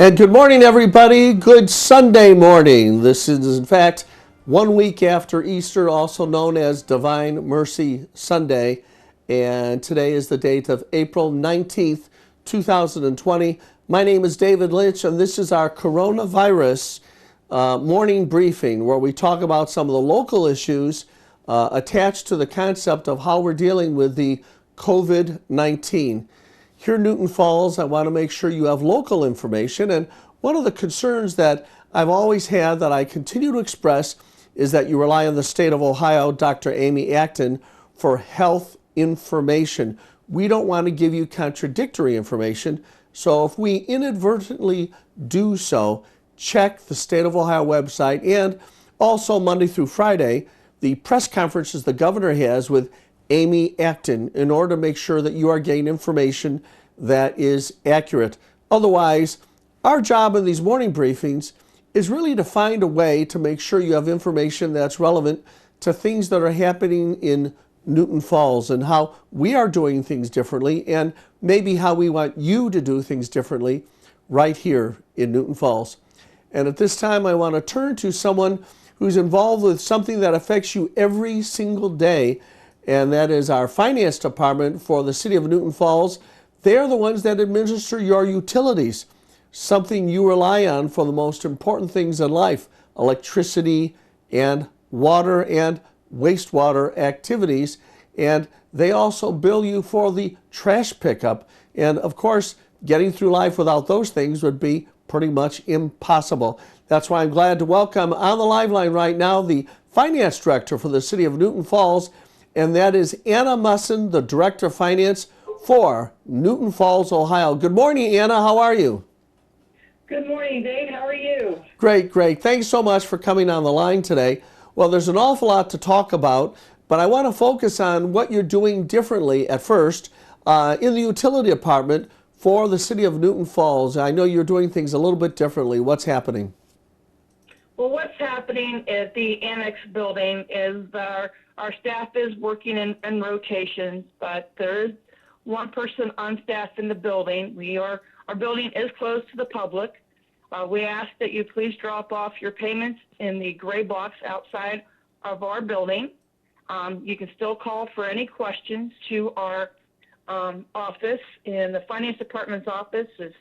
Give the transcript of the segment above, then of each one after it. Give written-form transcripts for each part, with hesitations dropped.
And good morning, everybody. Good Sunday morning. This is, in fact, 1 week after Easter, also known as Divine Mercy Sunday. And today is the date of April 19th, 2020. My name is David Lynch, and this is our coronavirus morning briefing, where we talk about some of the local issues attached to the concept of how we're dealing with the COVID-19. Here in Newton Falls, I want to make sure you have local information. And one of the concerns that I've always had that I continue to express is that you rely on the state of Ohio, Dr. Amy Acton, for health information. We don't want to give you contradictory information. So if we inadvertently do so, check the state of Ohio website, and also Monday through Friday, the press conferences the governor has with Amy Acton in order to make sure that you are getting information that is accurate. Otherwise, our job in these morning briefings is really to find a way to make sure you have information that's relevant to things that are happening in Newton Falls and how we are doing things differently, and maybe how we want you to do things differently right here in Newton Falls. And at this time, I want to turn to someone who's involved with something that affects you every single day, and that is our finance department for the city of Newton Falls. They're the ones that administer your utilities, something you rely on for the most important things in life: electricity and water and wastewater activities. And they also bill you for the trash pickup. And of course, getting through life without those things would be pretty much impossible. That's why I'm glad to welcome on the live line right now the finance director for the city of Newton Falls, and that is Anna Musson, the Director of Finance for Newton Falls, Ohio. Good morning, Anna. How are you? Good morning, Dave. How are you? Great, great. Thanks so much for coming on the line today. Well, there's an awful lot to talk about, but I want to focus on what you're doing differently at first in the utility department for the city of Newton Falls. I know you're doing things a little bit differently. What's happening? Well, what's happening at the annex building is our staff is working in rotations, but there is one person on staff in the building. Our building is closed to the public. We ask that you please drop off your payments in the gray box outside of our building. You can still call for any questions to our office, and the finance department's office is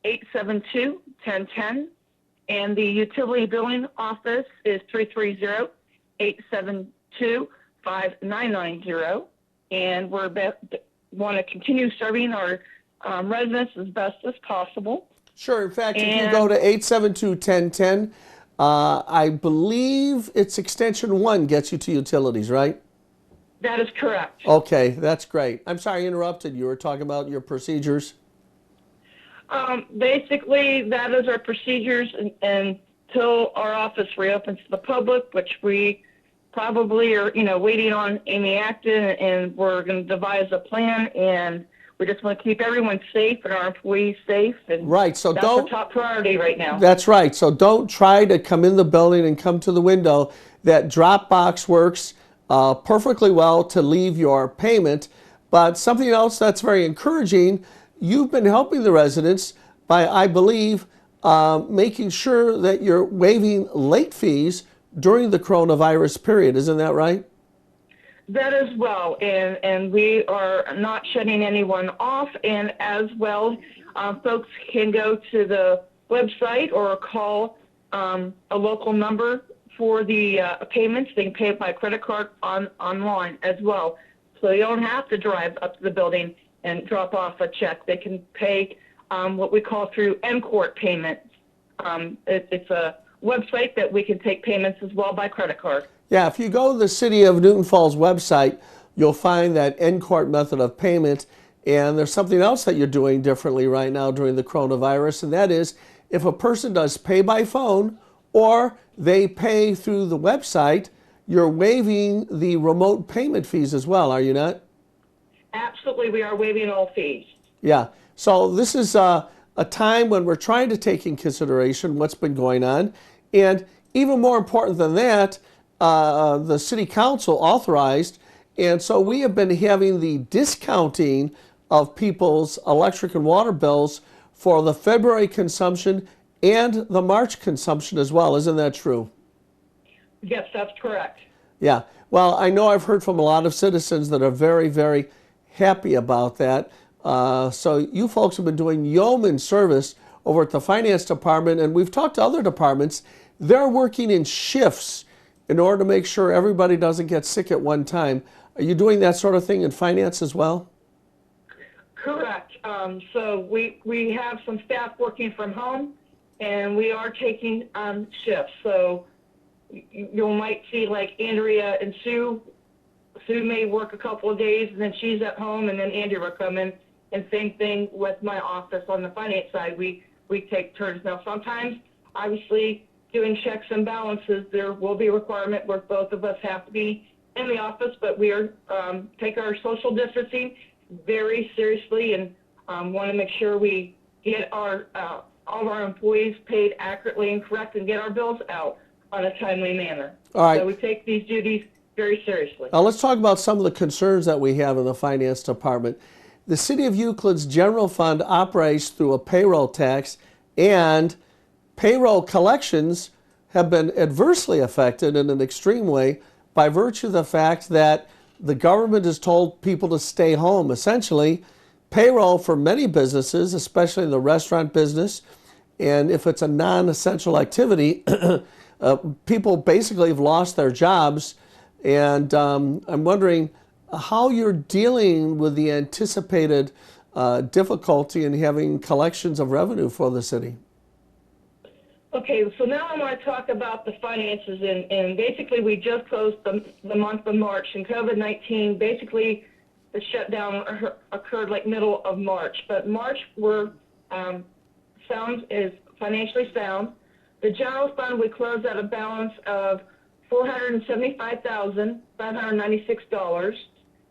330-872-1010, and the utility billing office is 330-872-5990. And we want to continue serving our residents as best as possible. Sure. In fact, if you go to 872-1010, I believe it's extension 1 gets you to utilities, right? That is correct. Okay, that's great. I'm sorry I interrupted. You were talking about your procedures. Basically, that is our procedures until our office reopens to the public, which we probably are, waiting on Amy Acton, and we're going to devise a plan, and we just want to keep everyone safe and our employees safe. And right. So that's the top priority right now. That's right. So don't try to come in the building and come to the window. That drop box works perfectly well to leave your payment. But something else that's very encouraging, you've been helping the residents by, I believe, making sure that you're waiving late fees during the coronavirus period. Isn't that right? That as well, and we are not shutting anyone off, and as well, folks can go to the website or call a local number for the payments. They can pay it by credit card online as well, so you don't have to drive up to the building and drop off a check. They can pay what we call through NCORT payments. It's a website that we can take payments as well by credit card. Yeah, if you go to the City of Newton Falls website, you'll find that NCORT method of payment. And there's something else that you're doing differently right now during the coronavirus, and that is if a person does pay by phone or they pay through the website, you're waiving the remote payment fees as well, are you not? Absolutely, we are waiving all fees. Yeah, so this is a time when we're trying to take in consideration what's been going on. And even more important than that, the city council authorized, and so we have been having the discounting of people's electric and water bills for the February consumption and the March consumption as well. Isn't that true? Yes, that's correct. Yeah. Well, I know I've heard from a lot of citizens that are very, very happy about that. So you folks have been doing yeoman service over at the finance department, and we've talked to other departments. They're working in shifts in order to make sure everybody doesn't get sick at one time. Are you doing that sort of thing in finance as well? Correct. So we have some staff working from home, and we are taking shifts. So you might see like Andrea and Sue. Sue may work a couple of days, and then she's at home, and then Andrea will come in. And same thing with my office on the finance side. We take turns. Now, sometimes, obviously, doing checks and balances, there will be a requirement where both of us have to be in the office, but we are take our social distancing very seriously and want to make sure we get our all of our employees paid accurately and correct and get our bills out on a timely manner. All right. So we take these duties very seriously. Now let's talk about some of the concerns that we have in the finance department. The City of Euclid's general fund operates through a payroll tax, and payroll collections have been adversely affected in an extreme way by virtue of the fact that the government has told people to stay home. Essentially, payroll for many businesses, especially in the restaurant business, and if it's a non-essential activity, people basically have lost their jobs. And I'm wondering how you're dealing with the anticipated difficulty in having collections of revenue for the city. Okay, so now I want to talk about the finances, and basically we just closed the month of March, and COVID-19, basically the shutdown occurred like middle of March, but March is financially sound. The general fund, we closed at a balance of $475,596,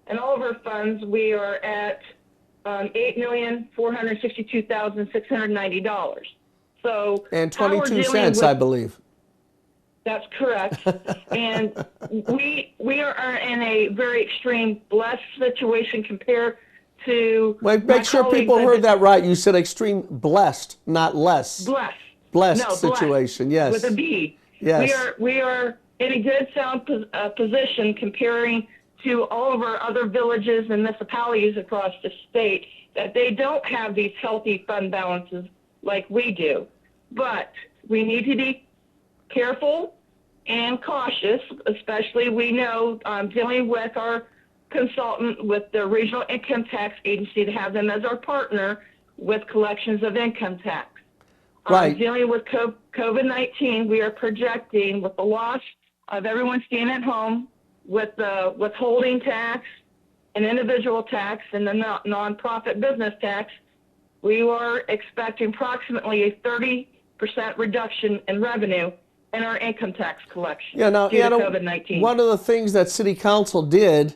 and all of our funds, we are at $8,462,690. So and 22 cents, I believe. That's correct. And we are in a very extreme blessed situation compared to. Wait, make sure people heard that right. You said extreme blessed, not less. Blessed situation, yes. With a B. Yes. We are in a good sound position comparing to all of our other villages and municipalities across the state that they don't have these healthy fund balances like we do. But we need to be careful and cautious, especially we know dealing with our consultant with the Regional Income Tax Agency to have them as our partner with collections of income tax. Right. Dealing with COVID-19, we are projecting with the loss of everyone staying at home, with the withholding tax and individual tax and the nonprofit business tax, we are expecting approximately a 30% reduction in revenue in our income tax collection due to COVID-19. One of the things that City Council did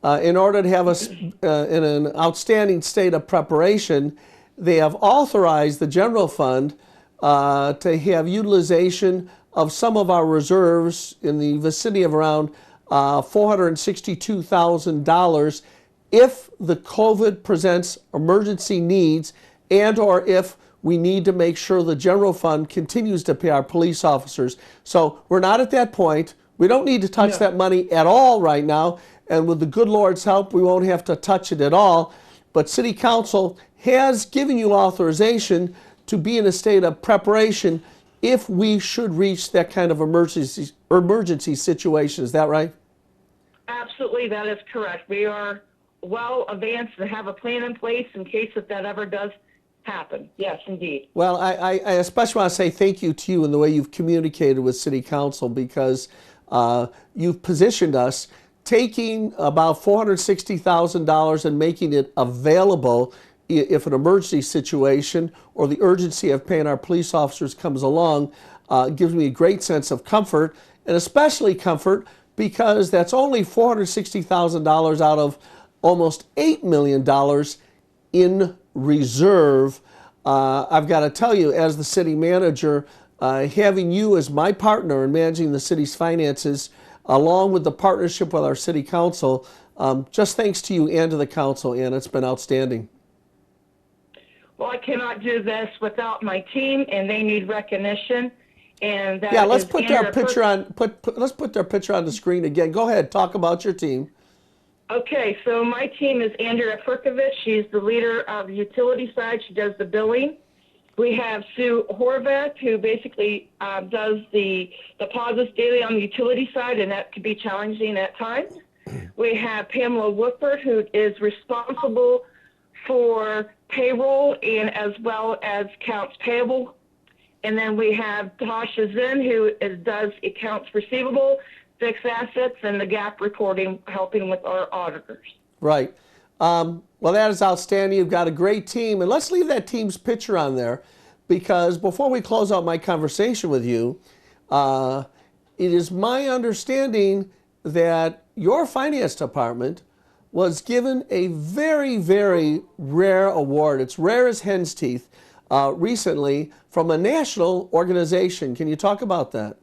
in order to have us in an outstanding state of preparation, they have authorized the general fund to have utilization of some of our reserves in the vicinity of around $462,000 if the COVID presents emergency needs and or if we need to make sure the general fund continues to pay our police officers. So we're not at that point. We don't need to touch that money at all right now. And with the good Lord's help, we won't have to touch it at all. But City Council has given you authorization to be in a state of preparation if we should reach that kind of emergency situation. Is that right? Absolutely, that is correct. We are well advanced and have a plan in place in case if that ever does happen. Yes, indeed. Well, I especially want to say thank you to you in the way you've communicated with City Council, because you've positioned us taking about $460,000 and making it available if an emergency situation or the urgency of paying our police officers comes along. Gives me a great sense of comfort, and especially comfort because that's only $460,000 out of almost $8 million in reserve. I've got to tell you, as the city manager, having you as my partner in managing the city's finances, along with the partnership with our city council, just thanks to you and to the council, Ann. It's been outstanding. Well, I cannot do this without my team, and they need recognition. And that Yeah, let's is put their Andrea picture on. Let's put their picture on the screen again. Go ahead, talk about your team. Okay, so my team is Andrea Perkovich. She's the leader of the utility side. She does the billing. We have Sue Horvath, who basically does the deposits daily on the utility side, and that can be challenging at times. We have Pamela Woodford, who is responsible for payroll and as well as accounts payable. And then we have Tasha Zinn, who does accounts receivable, fixed assets, and the gap reporting, helping with our auditors. Right. Well, that is outstanding. You've got a great team. And let's leave that team's picture on there, because before we close out my conversation with you, it is my understanding that your finance department was given a very, very rare award. It's rare as hen's teeth recently from a national organization. Can you talk about that?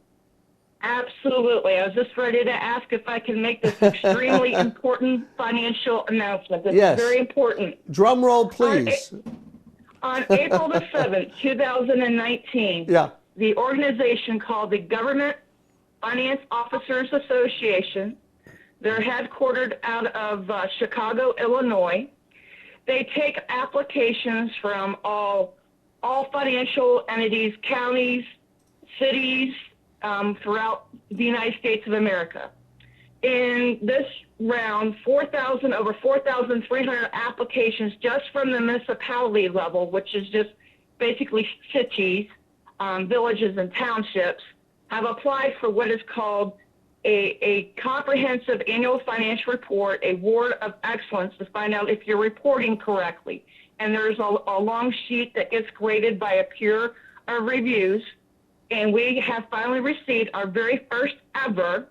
Absolutely. I was just ready to ask if I can make this extremely important financial announcement. This Yes. is very important. Drum roll, please. On April the 7th, 2019, Yeah. the organization called the Government Finance Officers Association, they're headquartered out of Chicago, Illinois. They take applications from all financial entities, counties, cities, throughout the United States of America. In this round, over 4,300 applications just from the municipality level, which is just basically cities, villages, and townships, have applied for what is called a comprehensive annual financial report, a award of excellence, to find out if you're reporting correctly. And there's a long sheet that gets graded by a peer of reviews. And we have finally received our very first ever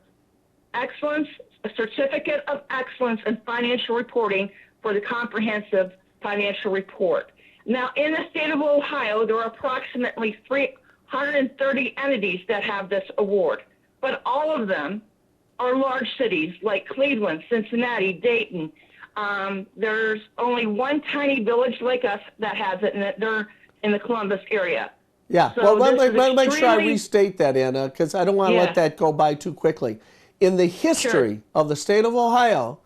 excellence, a certificate of excellence in financial reporting for the comprehensive financial report. Now, in the state of Ohio, there are approximately 330 entities that have this award, but all of them are large cities like Cleveland, Cincinnati, Dayton. There's only one tiny village like us that has it, and they're in the Columbus area. Yeah, So well, let this me is make sure I extremely- restate that, Anna, because I don't want to let Yes. that go by too quickly. In the history of the state of Ohio,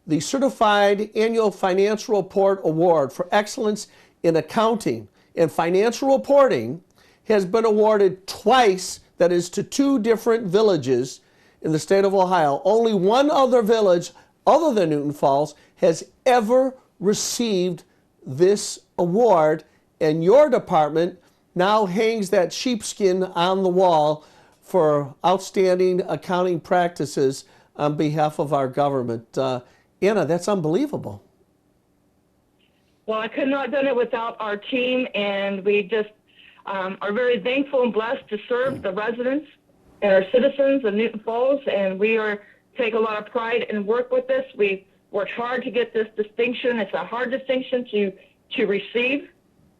the Certified Annual Financial Report Award for Excellence in Accounting and Financial Reporting has been awarded twice, that is to two different villages in the state of Ohio. Only one other village other than Newton Falls has ever received this award, and your department now hangs that sheepskin on the wall for outstanding accounting practices on behalf of our government. Anna, that's unbelievable. Well, I could not have done it without our team, and we just are very thankful and blessed to serve the residents and our citizens of Newton Falls, and we take a lot of pride and work with this. We worked hard to get this distinction. It's a hard distinction to receive,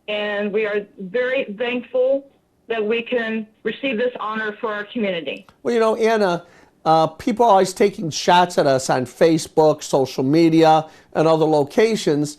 and we are very thankful that we can receive this honor for our community. Well, you know, Anna, people are always taking shots at us on Facebook, social media, and other locations,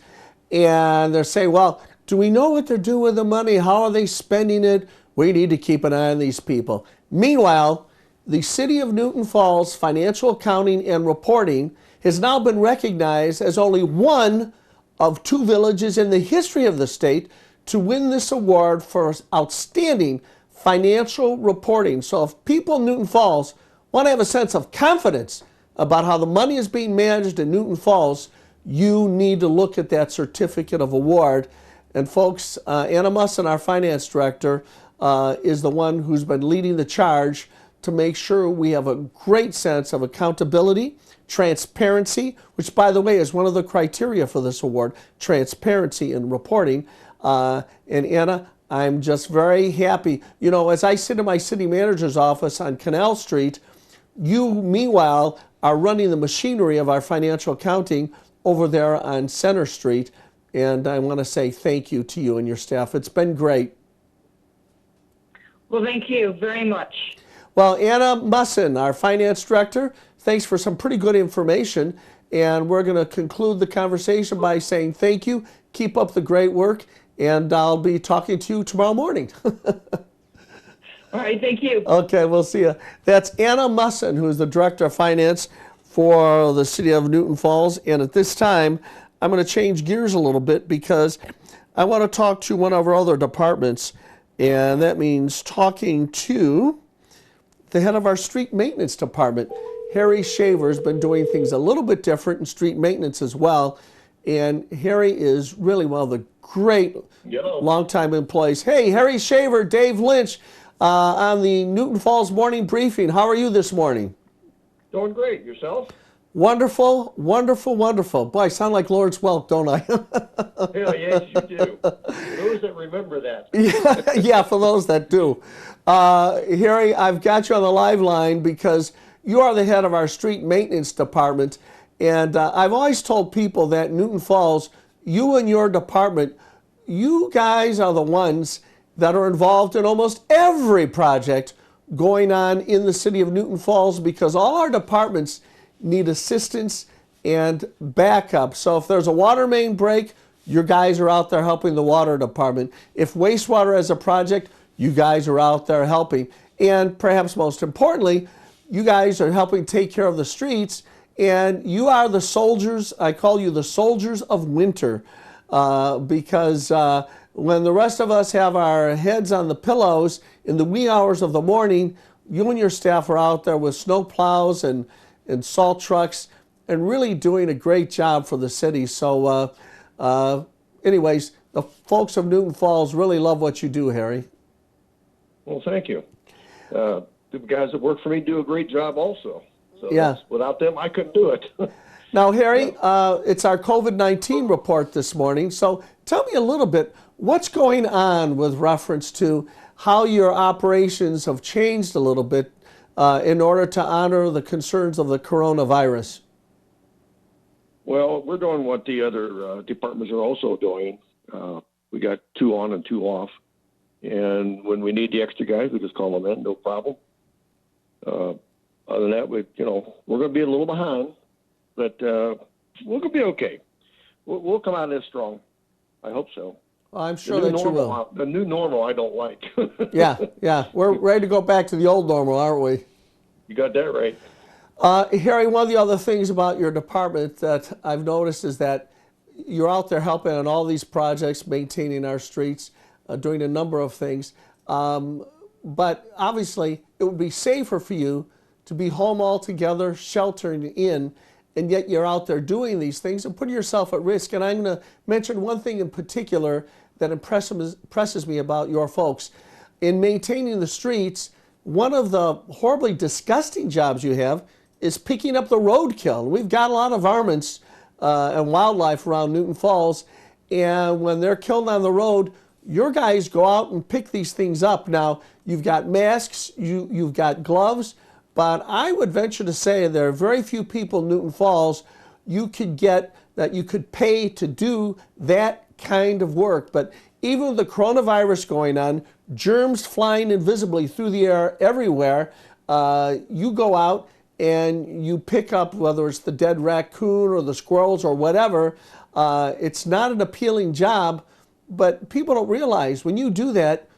and they're saying, well, do we know what they're doing with the money? How are they spending it? We need to keep an eye on these people. Meanwhile, the City of Newton Falls Financial Accounting and Reporting has now been recognized as only one of two villages in the history of the state to win this award for outstanding financial reporting. So if people in Newton Falls want to have a sense of confidence about how the money is being managed in Newton Falls, you need to look at that certificate of award. And folks, Anna Musson, our finance director, is the one who's been leading the charge to make sure we have a great sense of accountability, transparency, which, by the way, is one of the criteria for this award, transparency in reporting. And Anna, I'm just very happy. You know, as I sit in my city manager's office on Canal Street, you, meanwhile, are running the machinery of our financial accounting over there on Center Street. And I want to say thank you to you and your staff. It's been great. Well, thank you very much. Well, Anna Musson, our finance director, thanks for some pretty good information. And we're going to conclude the conversation by saying thank you. Keep up the great work. and I'll be talking to you tomorrow morning. All right, thank you. Okay, we'll see you. That's Anna Musson, who is the Director of Finance for the City of Newton Falls. And at this time, I'm going to change gears a little bit because I want to talk to one of our other departments, and that means talking to the head of our street maintenance department. Harry Shaver has been doing things a little bit different in street maintenance as well. And Harry is really one of the great longtime employees. Hey, Harry Shaver, Dave Lynch on the Newton Falls Morning Briefing. How are you this morning? Doing great. Yourself? Wonderful, wonderful, wonderful. Boy, I sound like Lawrence Welk, don't I? Yeah, yes, you do. For those that remember that. Yeah, for those that do. Harry, I've got you on the live line because you are the head of our street maintenance department. And I've always told people that Newton Falls, you and your department, you guys are the ones that are involved in almost every project going on in the city of Newton Falls because all our departments need assistance and backup. So if there's a water main break, your guys are out there helping the water department. If wastewater has a project, you guys are out there helping. And perhaps most importantly, you guys are helping take care of the streets, and you are the soldiers. I call you the soldiers of winter because when the rest of us have our heads on the pillows in the wee hours of the morning, you and your staff are out there with snow plows and salt trucks and really doing a great job for the city. So anyways, the folks of Newton Falls really love what you do, Harry. Well, thank you. The guys that work for me do a great job also. So Yeah. without them, I couldn't do it. Now, Harry, it's our COVID-19 report this morning. So tell me a little bit, what's going on with reference to how your operations have changed a little bit in order to honor the concerns of the coronavirus? Well, we're doing what the other departments are also doing. We got 2 on and 2 off. And when we need the extra guys, we just call them in, no problem. Other than that, we're going to be a little behind, but we're going to be okay. We'll come out of this strong. I hope so. Well, I'm sure that you will. The new normal I don't like. Yeah. We're ready to go back to the old normal, aren't we? You got that right. Harry, one of the other things about your department that I've noticed is that you're out there helping on all these projects, maintaining our streets, doing a number of things. But obviously, it would be safer for you to be home altogether, sheltering in, and yet you're out there doing these things and putting yourself at risk. And I'm going to mention one thing in particular that impresses me about your folks. In maintaining the streets, one of the horribly disgusting jobs you have is picking up the roadkill. We've got a lot of varmints and wildlife around Newton Falls, and when they're killed on the road, your guys go out and pick these things up. Now, you've got masks, you've got gloves, but I would venture to say there are very few people in Newton Falls you could pay to do that kind of work. But even with the coronavirus going on, germs flying invisibly through the air everywhere, you go out and you pick up, whether it's the dead raccoon or the squirrels or whatever. It's not an appealing job, but people don't realize when you do that,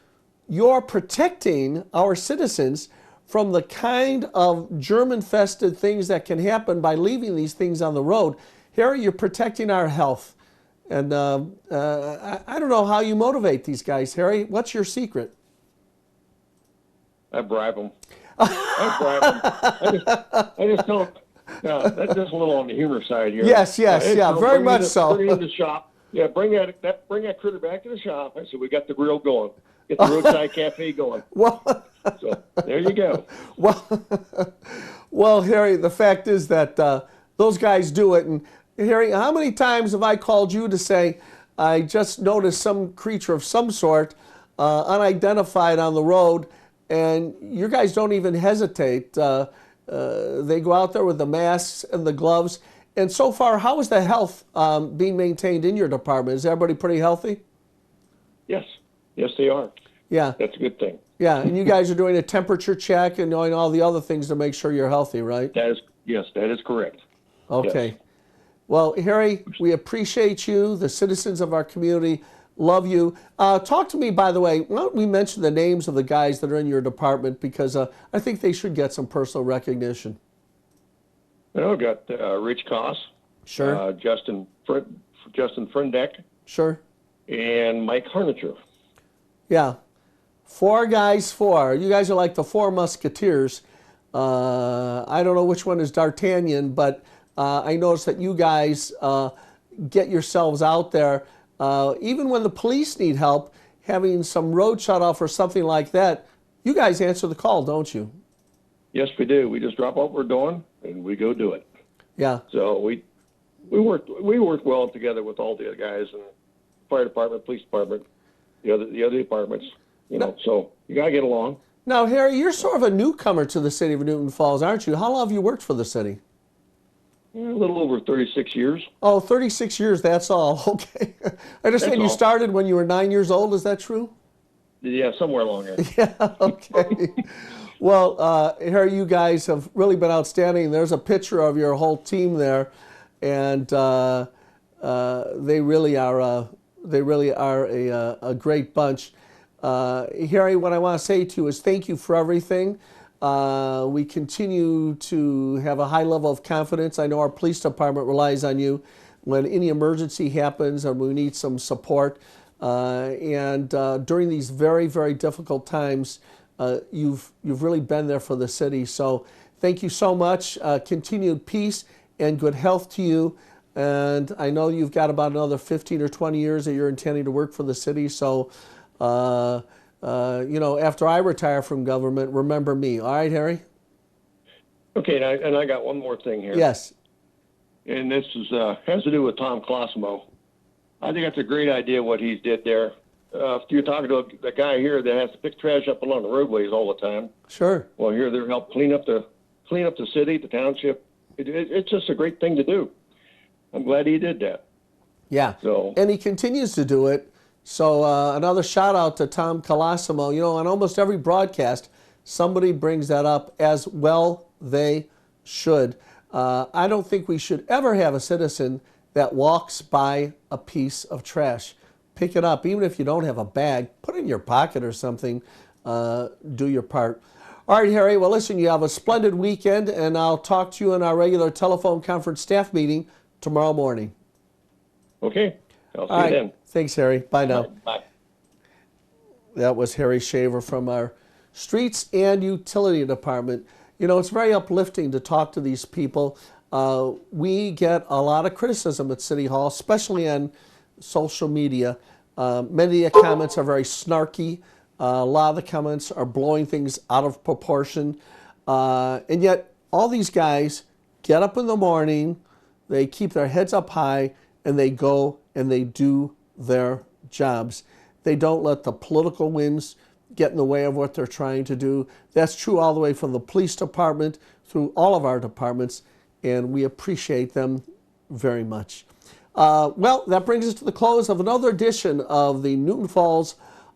you're protecting our citizens from the kind of germ-infested things that can happen by leaving these things on the road. Harry, you're protecting our health. And I don't know how you motivate these guys, Harry. What's your secret? I bribe them. I just don't. That's just a little on the humor side here. Yes, very much so. Bring it in the shop. Yeah, bring that critter back to the shop. I said, we got the grill going. Get the roadside cafe going. Well, so there you go. Well, Harry, the fact is that those guys do it. And Harry, how many times have I called you to say, I just noticed some creature of some sort, unidentified on the road, and your guys don't even hesitate. They go out there with the masks and the gloves. And so far, how is the health being maintained in your department? Is everybody pretty healthy? Yes, they are. Yeah. That's a good thing. Yeah, and you guys are doing a temperature check and doing all the other things to make sure you're healthy, right? Yes, that is correct. Okay. Yes. Well, Harry, we appreciate you. The citizens of our community Love you. Talk to me, by the way, why don't we mention the names of the guys that are in your department, because I think they should get some personal recognition. I've got Rich Koss, Sure. Justin Frendeck, Sure. and Mike Harnicher. Yeah. Four guys, four. You guys are like the Four Musketeers. I don't know which one is D'Artagnan, but I noticed that you guys get yourselves out there. Even when the police need help, having some road shut off or something like that, you guys answer the call, don't you? Yes, we do. We just drop what we're doing and we go do it. Yeah. So we work well together with all the other guys and fire department, police department, the other departments. So you gotta get along. Now, Harry, you're sort of a newcomer to the city of Newton Falls, aren't you? How long have you worked for the city? A little over 36 years. Oh, 36 years, that's all. Okay. I understand you started when you were 9 years old. Is that true? Yeah, somewhere along there. Yeah, okay. Well, Harry, you guys have really been outstanding. There's a picture of your whole team there, and they really are a great bunch. Harry, what I want to say to you is thank you for everything. We continue to have a high level of confidence. I know our police department relies on you when any emergency happens and we need some support. And during these very, very difficult times, you've really been there for the city. So thank you so much. Continued peace and good health to you. And I know you've got about another 15 or 20 years that you're intending to work for the city. So after I retire from government, remember me. All right, Harry? Okay, and I got one more thing here. Yes. And this has to do with Tom Colosimo. I think that's a great idea what he did there. If you're talking to the guy here that has to pick trash up along the roadways all the time. Sure. Well, here they're help clean up the city, the township. It's just a great thing to do. I'm glad he did that. Yeah. So. And he continues to do it. So another shout out to Tom Colosimo. On almost every broadcast, somebody brings that up, as well they should. I don't think we should ever have a citizen that walks by a piece of trash. Pick it up. Even if you don't have a bag, put it in your pocket or something. Do your part. All right, Harry. Well, listen, you have a splendid weekend, and I'll talk to you in our regular telephone conference staff meeting tomorrow morning. Okay. I'll see All right. you then. Thanks, Harry. Bye now. Bye. That was Harry Shaver from our Streets and Utility Department. It's very uplifting to talk to these people. We get a lot of criticism at City Hall, especially on social media. Many of the comments are very snarky. A lot of the comments are blowing things out of proportion. And yet, all these guys get up in the morning, they keep their heads up high, and they go and they do their jobs. They don't let the political winds get in the way of what they're trying to do. That's true all the way from the police department through all of our departments, and we appreciate them very much. Well, that brings us to the close of another edition of the Newton Falls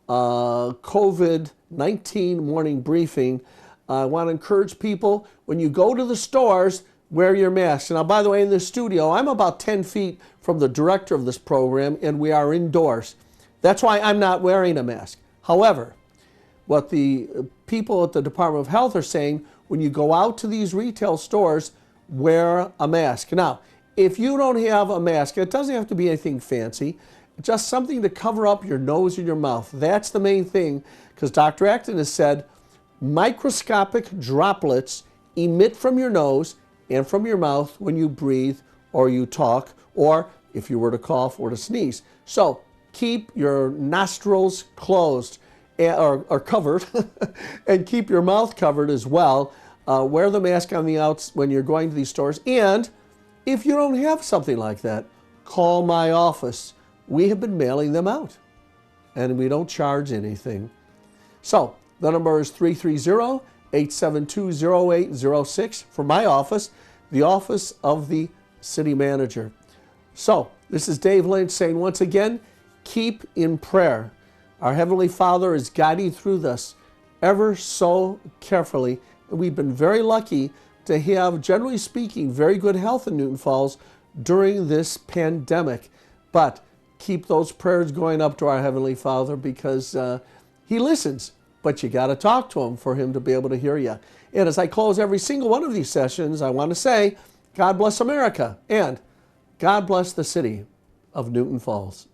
COVID-19 morning briefing. I want to encourage people, when you go to the stores, wear your mask. Now, by the way, in the studio, I'm about 10 feet from the director of this program, and we are indoors. That's why I'm not wearing a mask. However, what the people at the Department of Health are saying, when you go out to these retail stores, wear a mask. Now, if you don't have a mask, it doesn't have to be anything fancy, just something to cover up your nose and your mouth. That's the main thing, because Dr. Acton has said microscopic droplets emit from your nose and from your mouth when you breathe or you talk, or if you were to cough or to sneeze. So keep your nostrils closed or covered and keep your mouth covered as well. Wear the mask on the outs when you're going to these stores. And if you don't have something like that, call my office. We have been mailing them out, and we don't charge anything. So the number is 330-872-0806 for my office, the office of the city manager. So this is Dave Lynch saying once again, keep in prayer. Our Heavenly Father is guiding through this ever so carefully. And we've been very lucky to have, generally speaking, very good health in Newton Falls during this pandemic. But keep those prayers going up to our Heavenly Father, because He listens, but you got to talk to Him for Him to be able to hear you. And as I close every single one of these sessions, I want to say, God bless America, and God bless the city of Newton Falls.